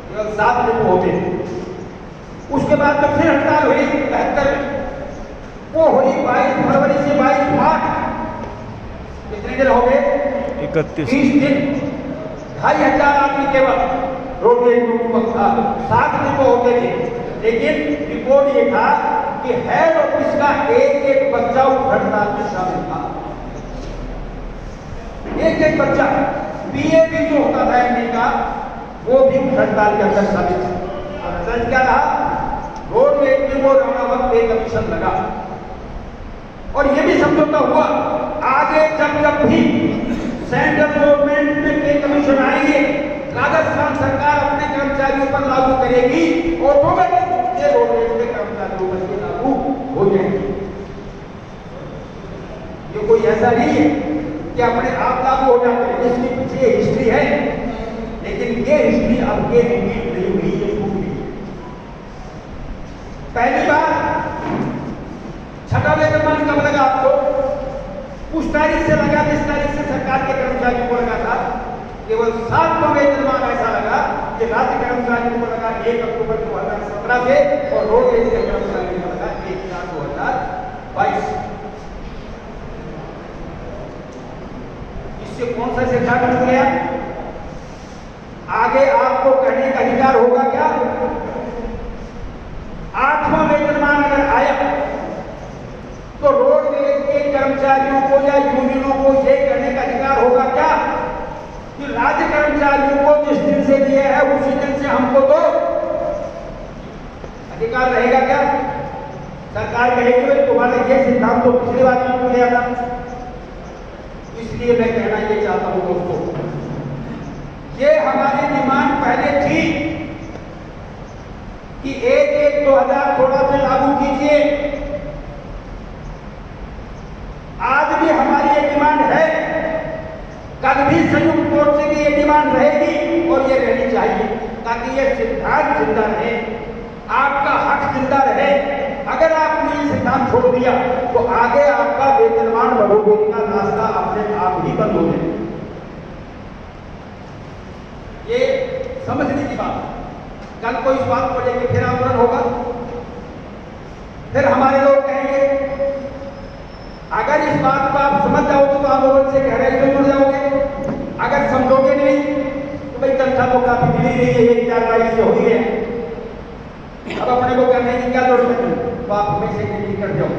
केवल 7 दिन होते थे। उसके बाद में फिर हड़ताल हुई 72 में, वो हुई 22 फरवरी से 22 मार्च, कितने दिन हो गए, 30 दिन। 2500 आदमी केवल रोडवेज में उस वक्त था, 7 दिन को होते थे। लेकिन रिपोर्ट ये था कि हेड ऑफिस का एक बच्चा उस हड़ताल में शामिल था, एक बच्चा। पीएबी जो होता था एमडी का, वो भी हड़ताल के अंदर शामिल था। रिजल्ट क्या रहा, रोडवेज में वो राणावत पे कमीशन लगा और ये भी समझौता हुआ आगे जब भी सेंट्रल गवर्नमेंट में पे कमीशन आएंगे, राजस्थान सरकार अपने कर्मचारियों पर लागू करेगी, ऑटोमेटिक ये रोडवेज के कर्मचारियों पर लागू हो जाएगी। ये कोई ऐसा नहीं है कि अपने आप लागू हो जाते हैं, इसके पीछे हिस्ट्री है, लेकिन ये हिस्ट्री अब के रिपीट नहीं हुई, ये छूट गई। पहली बार 6वां वेतनमान कब लगा आपको, उस तारीख से लगा जिस तारीख से सरकार के कर्मचारियों को लगा था। केवल 7वां वेतनमान ऐसा लगा ये राज्य कर्मचारियों को लगा 1 अक्टूबर 2017 से और रोडवेज के कर्मचारियों को लगा 1/4/2022। इससे कौन सा सिद्धांत बन गया? आगे आपको कहने का अधिकार होगा क्या? 8वां वेतनमान अगर आया तो रोडवेज के कर्मचारियों को या यूनियनों को यह कहने का अधिकार होगा क्या कि राज्य कर्मचारियों को जिस दिन से दिया है उसी दिन से हमको तो अधिकार रहेगा क्या? सरकार कहेगी भाई तुम्हारा ये सिद्धांत तो पिछली बार में गया था। इसलिए मैं कहना ये चाहता हूं दोस्तों, ये हमारी डिमांड पहले थी कि 1/1/2000 थोड़ा सा लागू कीजिए। आज भी हमारी ये डिमांड है, कल भी संयुक्त मोर्चे की ये डिमांड रहेगी और ये रहनी चाहिए ताकि ये सिद्धांत जिंदा रहे, आपका हक जिंदा रहे। अगर आपने ये सिद्धांत छोड़ दिया तो आगे आपका वेतनमान बढ़ोतरी का रास्ता अपने आप ही बंद हो जाए। ये समझने की बात। कल को इस बात को लेकर फिर आंदोलन होगा, फिर हमारे लोग कहेंगे अगर इस बात को आप समझ जाओ तो आंदोलन से गहराई से जुड़ जाओगे, अगर समझोगे नहीं तो भाई तनख्वाह तो काफी मिली रही है, 1/4/22 से हो ही है, अब अपने को करने की क्या जरूरत है, तो आप हमेशा नहीं कर जाओ।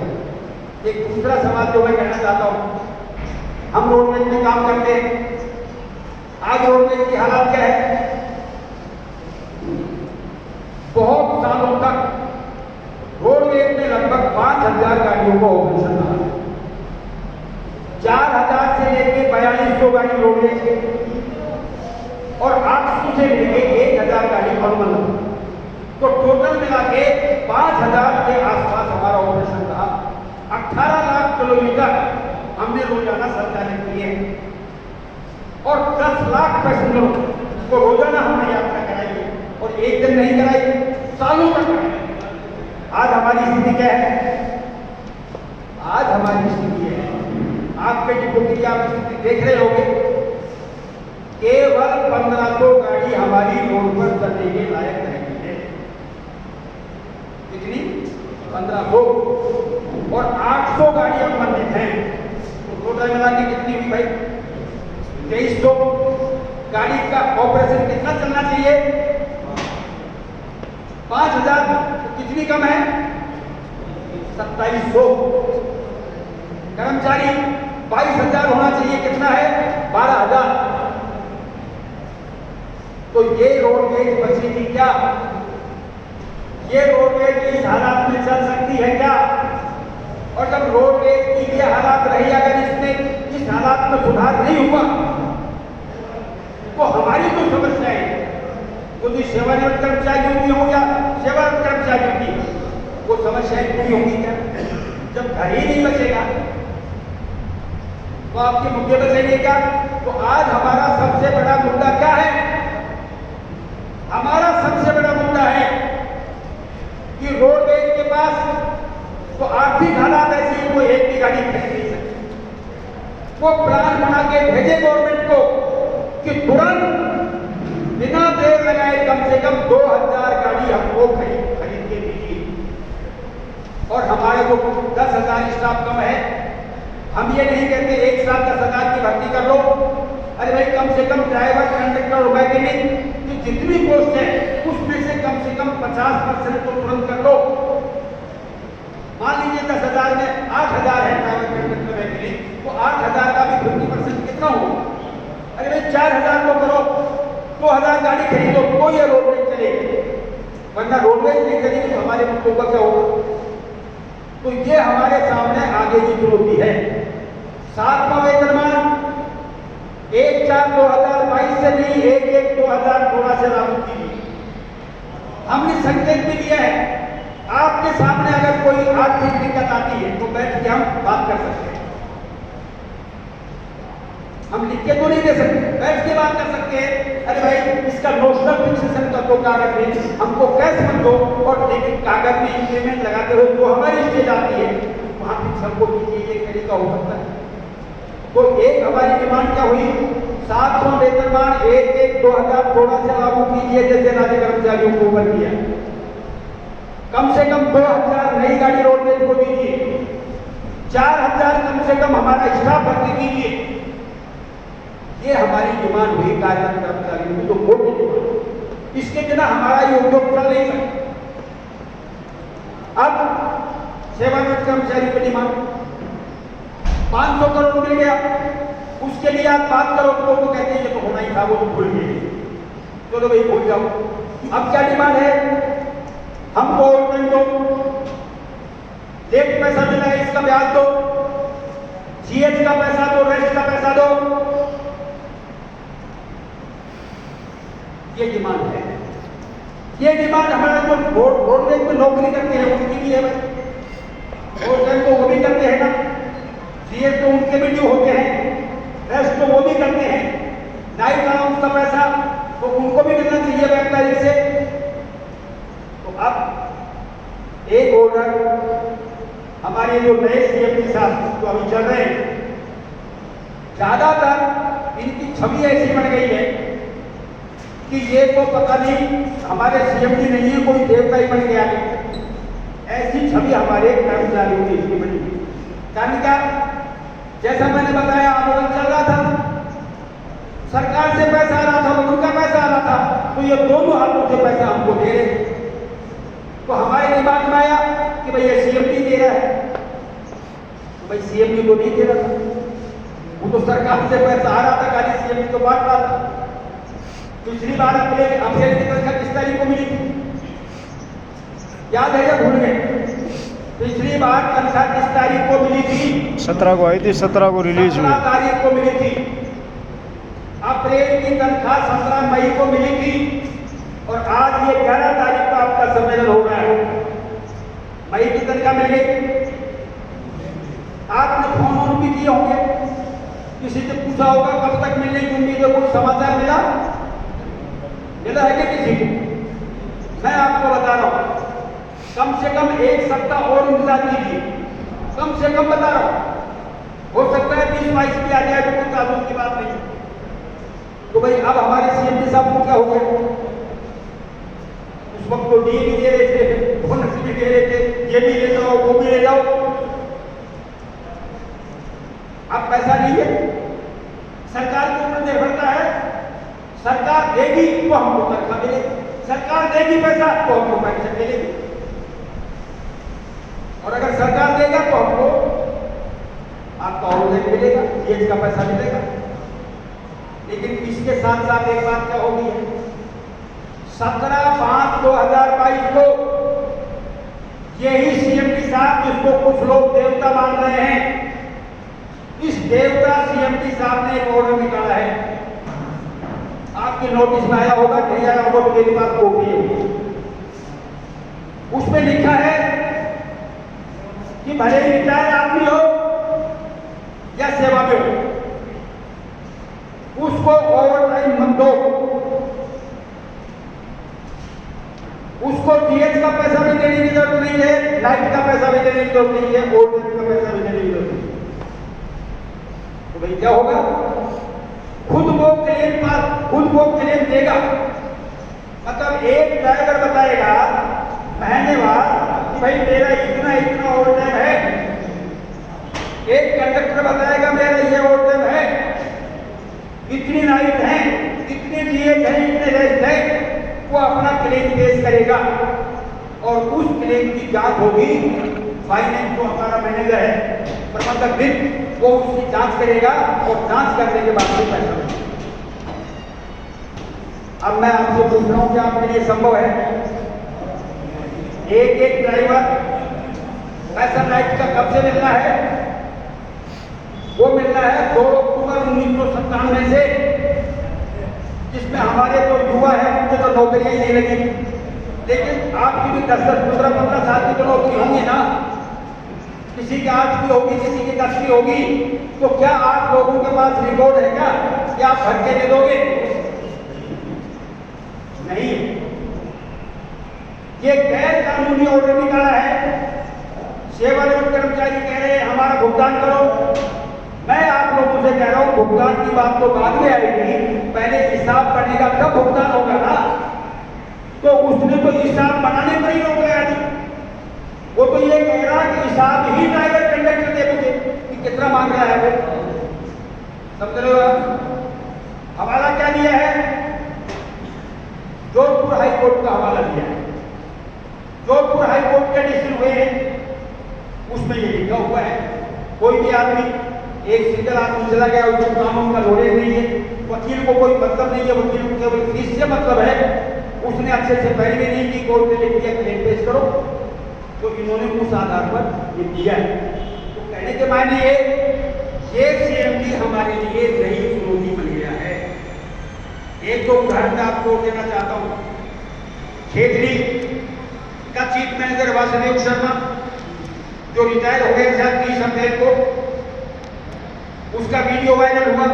एक दूसरा सवाल जो मैं कहना चाहता हूं, हम रोडवेज में काम करते हैं, आज रोडवेज की हालत क्या है? बहुत सालों तक रोडवेज में लगभग 5000 गाड़ियों का ऑपरेशन रहा, 4000 से लेकर 4200 गाड़ी रोडवेज के और 800 से लेकर 1000 गाड़ी कॉमन, तो टोटल मिला के 5000 के आसपास हमारा ऑपरेशन रहा। 18 लाख किलोमीटर हमने रोजाना संचालित किए और 10 लाख पैसेंजरों को रोजाना हमने यात्रा कराई और एक दिन नहीं कराई, सालों तक कराई। आज हमारी स्थिति क्या है? आज हमारी स्थिति है, आपके डिपो की आप स्थिति देख रहे होंगे, केवल 1500 गाड़ी हमारी रोड पर चलने के लायक नहीं है। कितनी? 1500 और 800 गाड़ी संबंधित हैं, तो टोटल मिला के कितनी हुई भाई? 2300 गाड़ी का ऑपरेशन कितना चलना चाहिए? 5000, तो कितनी कम है? 2700। कर्मचारी 22000 होना चाहिए, कितना है? 12000। तो ये रोडवेज बचेगी क्या? ये रोडवेज इस हालात में चल सकती है क्या? और जब रोडवेज की ये हालात रही, अगर इसमें इस हालात में सुधार नहीं हुआ तो हमारी जो समस्याएं, वो जो सेवानिवृत्त कर्मचारियों की हो या सेवारत कर्मचारियों की, वो समस्याएं पूरी होंगी क्या? जब घर ही नहीं बचेगा तो आपके मुद्दे बचेंगे क्या? तो आज हमारा सबसे बड़ा मुद्दा क्या है? हमारा सबसे बड़ा मुद्दा है कि रोडवेज के पास तो आर्थिक हालात ऐसी है, वो एक भी गाड़ी खरीद नहीं सकती। वो प्लान बना के भेजे गवर्नमेंट को कि तुरंत बिना देर लगाए कम से कम 2000 गाड़ी हमको खरीद के दीजिए। और हमारे को 10,000 स्टाफ कम है, हम ये नहीं कहते एक साथ 10,000 की भर्ती कर लो। अरे भाई कम से कम ड्राइवर, कंडक्टर और मैकेनिक की जितनी पोस्ट है उसमें से कम 50% तो तुरंत कर लो। मान लीजिए 10,000 में 8,000 है ड्राइवर, कंडक्टर, मैकेनिक, तो 8,000 का भी 50% कितना हो? अरे भाई 4,000 तो करो, 2,000 गाड़ी खरीदो तो ये रोडवेज चलेगी, वरना रोडवेज नहीं चलेगी तो हमारे मुद्दों का क्या होगा? तो ये हमारे सामने आगे की चुनौती है। 7वां वेतनमान 1/4/2022 से नहीं, 1/1/2000 थोड़ा से लागू कीजिए। हमने संकेत भी दिया है, आपके सामने अगर कोई आर्थिक दिक्कत आती है तो बैठ के हम बात कर सकते हैं। हम लिख के तो नहीं दे सकते, बैठ के बात कर सकते हैं। अरे भाई इसका नोशनल फिक्सेशन कर दो कागज में, हमको कैश मत दो, और लेकिन कागज में इंक्रीमेंट लगाते हुए जो हमारी स्टेज आती है वहां फिक्स हमको कीजिए, ये तरीका हो सकता है। तो एक हमारी डिमांड क्या हुई, 7वां वेतनमान 1/1/2000 थोड़ा सा लागू कीजिए जैसे राज्य कर्मचारियों को ऊपर किया। कम से कम 2000 नई गाड़ी रोडवेज को दीजिए, 4000 कम से कम हमारा स्टाफ भर्ती कीजिए। ये हमारी डिमांड हुई कार्यरत कर्मचारियों की, तो मोटी डिमांड। इसके बिना हमारा ये उद्योग चल नहीं सकता। अब सेवानिवृत्त कर्मचारी की डिमांड 500 करोड़ मिल गया, उसके लिए आप बात करो तो वो कहते हैं ये तो होना ही था, वो तो भूल गए, चलो भाई भूल जाओ। अब क्या डिमांड है, हमको ओवरटाइम दो, लेट पैसा मिला है इसका ब्याज दो, जीएस का पैसा दो, रेस्ट का पैसा दो, ये डिमांड है। ये डिमांड हमारा जो रोडवेज में नौकरी करते हैं उनकी भी है भाई, ओवरटाइम तो वो भी करते हैं ना, जीएस तो उनके भी ड्यू होते हैं, रेस्ट तो वो भी करते हैं, नाइट अलाउंस का पैसा तो उनको भी मिलना चाहिए बैंक तारीख से। तो अब एक ऑर्डर हमारे जो नए सीएम के साथ जो अभी चल रहे हैं, ज्यादातर इनकी छवि ऐसी बन गई है कि ये तो पता नहीं हमारे सीएम जी नहीं है, कोई देवता ही बन गया है। ऐसी छवि हमारे कर्मचारियों की इसकी बनी। कारण क्या, जैसा मैंने बताया आंदोलन चल रहा था, सरकार से पैसा आ रहा था, उनका पैसा आ रहा था, तो ये दोनों हाथों से पैसा हमको दे रहे। तो हमारे दिमाग में आया कि भाई ये सीएम जी दे रहा है, तो भाई सीएम जी तो नहीं दे रहा था, वो तो सरकार से पैसा आ रहा था, खाली सीएम जी तो बांट रहा था। पिछली बार अप्रैल की तनख्वाह किस तारीख को मिली थी, याद है या भूल गए? पिछली बार तनख्वाह किस तारीख को मिली थी? 17 को आई थी, 17 को रिलीज हुई, 17 तारीख को मिली थी। अप्रैल की तनख्वाह 17 मई को मिली थी और आज ये 11 तारीख का आपका सम्मेलन हो रहा है। मई की तनख्वाह मिल गई, आपने फोन ऑन भी किए होंगे, किसी से पूछा होगा कब तक मिलने की उम्मीद है, कोई समाचार मिला है कि किसी को? मैं आपको बता रहा हूं, कम से कम 1 सप्ताह और इंतजार कीजिए, कम से कम बता रहा हूं, हो सकता है 20-22 की आ जाए तो कोई ताजुब की बात नहीं। तो भाई अब हमारे सीएम जी साहब को क्या हो गया, उस वक्त तो डी भी दे रहे थे, बोनस भी दे रहे थे, ये भी ले जाओ वो भी ले जाओ, अब पैसा नहीं है, सरकार के ऊपर निर्भरता है, सरकार देगी तो हमको तनख्वाह मिलेगी, सरकार देगी पैसा तो हमको पेंशन मिलेगी, और अगर सरकार देगा तो हमको आपका ऑर्डर मिलेगा, जीएस का पैसा मिलेगा। लेकिन इसके साथ साथ एक बात क्या होगी है, 17/5/2022 को यही सीएम के साथ जिसको कुछ लोग देवता मान रहे हैं, इस देवता सीएम के साहब ने एक ऑर्डर निकाला है, आपके नोटिस में आया होगा, नहीं आया होगा तो मेरी बात को भी होगी। उसमें लिखा है कि भले ही रिटायर आदमी हो या सेवा में हो, उसको ओवर टाइम मत दो, उसको जीएस का पैसा भी देने की जरूरत नहीं है, लाइट का पैसा भी देने की जरूरत नहीं है, ओवर टाइम का पैसा भी देने की जरूरत नहीं है। तो भाई क्या होगा, खुद वो क्लेम देगा। मतलब एक ड्राइवर बताएगा महीनेवार कि भाई मेरा इतना इतना ओवरटाइम है, एक कंडक्टर बताएगा मेरा ये ओवरटाइम है, इतनी नाइट है, इतने जीएस है, इतने रेस्ट है, वो अपना क्लेम पेश करेगा और उस क्लेम की जांच होगी। फाइनेंस जो हमारा मैनेजर है, प्रबंधक दिन, वो उसकी जांच करेगा और जांच करने के बाद भी पैसा मिलेगा। अब मैं आपसे पूछ रहा हूं कि आपके लिए संभव है एक ड्राइवर पैसा नाइट का कब से मिलना है? वो मिलना है 2 अक्टूबर 1997 से, जिसमें हमारे तो युवा है उनके तो नौकरियां ही नहीं लगी, लेकिन आपकी भी 10-10, 15-15 साल की तो नौकरी होंगी ना, किसी की 8 की होगी, किसी की 10 की होगी, तो क्या आप लोगों के पास रिकॉर्ड है क्या कि आप भर के दे दोगे? नहीं, ये गैर कानूनी ऑर्डर निकाला है। सेवानिवृत्त कर्मचारी कह रहे हैं हमारा भुगतान करो, मैं आप लोगों आपसे कह रहा हूं भुगतान की बात तो बाद में आएगी, पहले हिसाब बनेगा तब भुगतान होगा ना। तो उसने तो हिसाब बनाने पर ही रोक लगा दी। वो तो ये कह रहा कि हिसाब ही ड्राइवर कंडक्टर दे मुझे कि कितना मांग रहा है वो, समझ रहे हो आप। हवाला क्या दिया है? जोधपुर हाई कोर्ट का हवाला दिया है। जोधपुर हाई कोर्ट के डिसीजन हुए हैं, उसमें ये लिखा हुआ है कोई भी आदमी, एक सिंगल आदमी चला गया, उसको कानून का नॉलेज नहीं है, वकील को कोई मतलब नहीं है, वकील को केवल फीस से मतलब है, उसने अच्छे से पहले भी नहीं की, कोर्ट ने लिख दिया क्लेम पेश करो, तो इन्होंने उस आधार पर ये दिया है। तो कहने के मायने ये सीएमडी हमारे लिए नई चुनौती बन गया है। एक तो उदाहरण मैं आपको देना चाहता हूं, खेतड़ी का चीफ मैनेजर वासुदेव शर्मा जो रिटायर हो गए शायद 30 अप्रैल को, उसका वीडियो वायरल हुआ,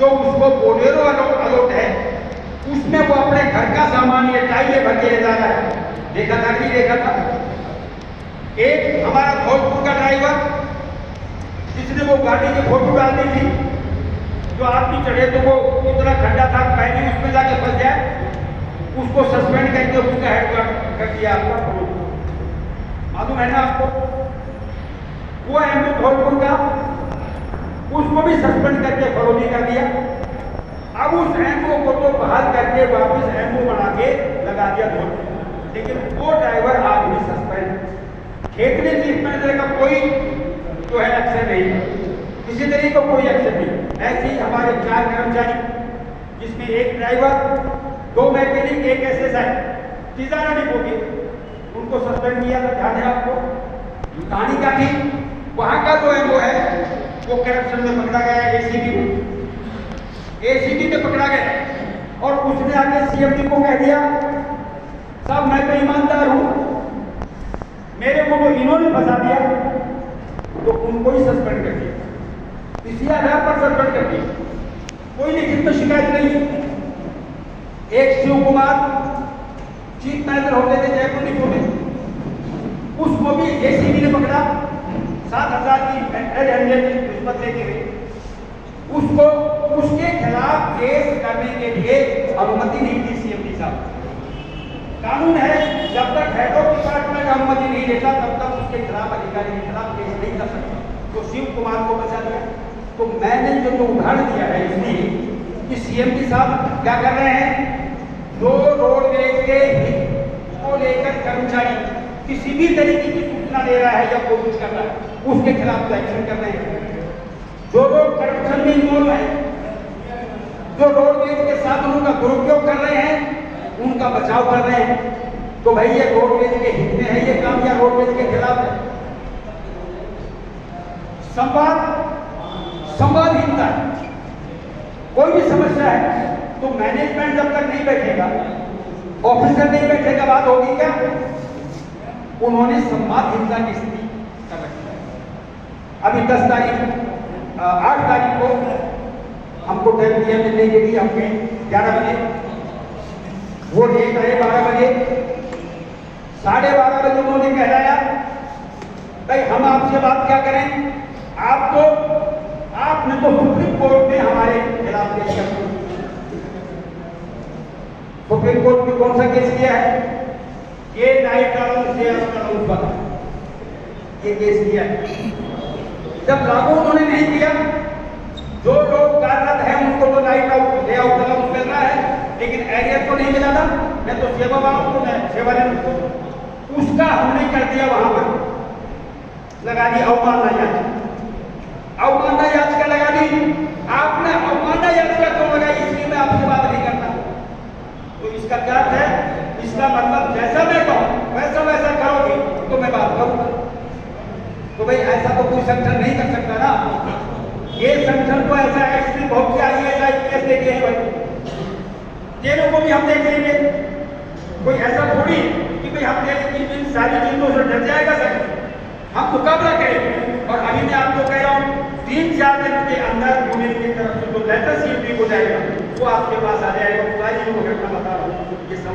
जो उसको बोलेरो अलॉट है, उसमें वो अपने घर का सामान ये टाइले भर के ले जा रहा है। देखा था कि नहीं देखा था? एक हमारा धौलपुर का ड्राइवर जिसने वो गाड़ी की फोटो डाल दी थी, जो आदमी चढ़े तो वो इतना खड्डा था पहले उसमें जाके फंस जाए, उसको सस्पेंड करके उसका हेड कर दिया आपका फरोज, मालूम है ना आपको? वो एमपी धौलपुर का, उसको भी सस्पेंड करके फरोजी कर दिया। अब उस एमओ को तो बहाल करके वापस एमओ बना के लगा दिया धौलपुर, लेकिन वो ड्राइवर आज भी सस्पेंड। खेतड़ी चीफ मैनेजर का कोई जो है एक्शन नहीं, किसी तरीके का कोई एक्शन नहीं। ऐसे ही हमारे 4 कर्मचारी, जिसमें एक ड्राइवर, 2 मैकेनिक, एक एसएसआई, तिजारा डिपो के, उनको सस्पेंड किया था। ध्यान है आपको? कहानी क्या थी? वहां का जो एमओ है वो करप्शन में पकड़ा गया, एसीबी में पकड़ा गया, और उसने आके सीएमडी को कह दिया साहब मैं तो ईमानदार हूं, मेरे को तो इन्होंने फंसा दिया, तो उनको ही सस्पेंड कर दिया, इसी आधार पर सस्पेंड कर दिया, कोई लिखित में शिकायत नहीं। एक शिव कुमार चीफ मैनेजर होते थे जयपुर डिपो में, उसको भी एसीबी ने पकड़ा, 7,000 की रिश्वत लेके हुए, उसको उसके खिलाफ केस करने के लिए अनुमति नहीं दी सीएमडी साहब। कानून है जब तक हेड ऑफ डिपार्टमेंट अनुमति नहीं देता तब तक उसके खिलाफ, अधिकारी के खिलाफ केस नहीं कर सकता। तो शिव कुमार को बचा दिया। तो मैंने जो उदाहरण दिया है इसलिए कि सीएमडी साहब क्या कर रहे हैं, जो रोडवेज के हित को लेकर कर्मचारी किसी भी तरीके की सूचना दे रहा है या कोशिश कर रहा है, उसके खिलाफ एक्शन कर रहे हैं। जो लोग करप्शन में इन्वॉल्व है, जो रोडवेज के साधनों का दुरुपयोग कर रहे हैं, उनका बचाव कर रहे हैं। तो भाई ये रोडवेज के हित में है ये काम या रोडवेज के खिलाफ है? संवादहीनता है। कोई भी समस्या है तो मैनेजमेंट जब तक नहीं बैठेगा, ऑफिसर नहीं बैठेगा, बात होगी क्या? उन्होंने संवादहीनता की स्थिति कर रखी है। अभी 10 तारीख 8 तारीख को हमको टाइम दिया मिलने के लिए, हमने 11 बजे, वो डेट रहे 12 बजे, 12:30 बजे उन्होंने कहलाया भाई हम आपसे बात क्या करें, आपने तो सुप्रीम कोर्ट में हमारे खिलाफ केस किया। सुप्रीम कोर्ट में कौन सा केस किया है? ये नाइट अलाउंस पर ये केस किया है। जब लागू उन्होंने नहीं किया, जो लोग कार्यरत हैं उनको तो night out day out allowance मिल रहा है, लेकिन एरियर को नहीं मिला था। मैं तो सेवा वालों को, मैं सेवा लेने को, उसका हमने कर दिया, वहां पर लगा दी अवमानना याचिका। अवमानना याचिका लगा दी, आपने अवमानना याचिका क्यों लगाई, इसलिए मैं आपसे बात नहीं करता। तो इसका क्या अर्थ है? इसका मतलब जैसा मैं कहूं वैसा वैसा करोगे तो मैं बात करूंगा। तो भाई ऐसा तो कोई संगठन नहीं कर सकता ना। ये संगठन तो ऐसा है, इसलिए बहुत से IAS देखे हैं भाई, जेलों को भी हम देख लेंगे। कोई ऐसा थोड़ी कि भाई हम इन सारी चीजों से डर जाएगा सर, हम मुकाबला करेंगे। और अभी मैं आपको कह रहा हूँ 3-4 दिन के अंदर यूनियन की तरफ से जो लेटर CMD को जाएगा वो आपके पास आ जाएगा। सारी चीजों को घटना बता रहा हूँ, ये सब